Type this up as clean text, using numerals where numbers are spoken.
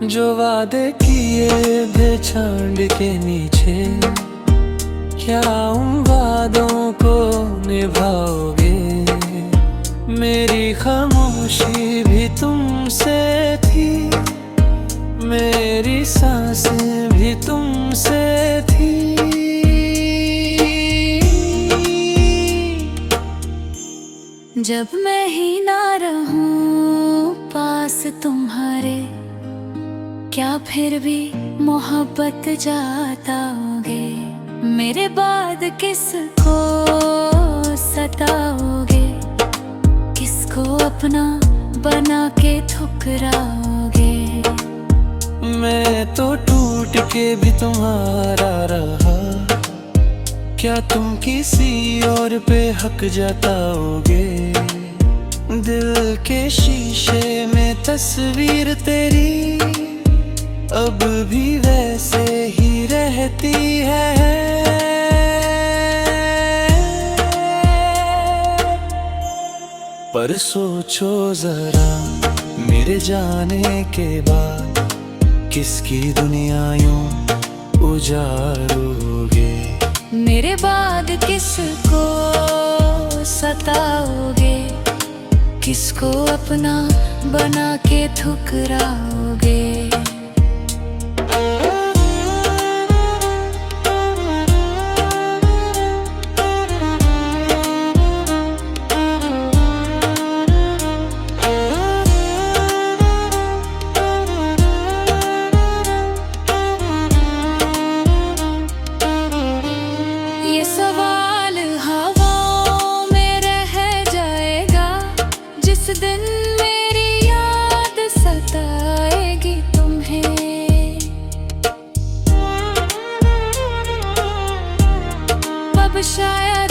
जो वादे किए बेछांड के नीचे, क्या उन वादों को निभाओगे? मेरी खामोशी भी तुमसे थी, मेरी सांसें भी तुमसे थी। जब मैं ही ना रहूं पास तुम्हारे, क्या फिर भी मोहब्बत जताओगे? मेरे बाद किसको सताओगे? किसको अपना बना के ठुकराओगे? मैं तो टूट के भी तुम्हारा रहा, क्या तुम किसी और पे हक जताओगे? दिल के शीशे में तस्वीर तेरी अब भी वैसे ही रहती है। पर सोचो जरा, मेरे जाने के बाद किसकी दुनिया यूं उजारोगे? मेरे बाद किसको सताओगे? किसको अपना बना के ठुकराओगे? ये सवाल हवाओं में रह जाएगा, जिस दिन मेरी याद सताएगी तुम्हें। अब शायद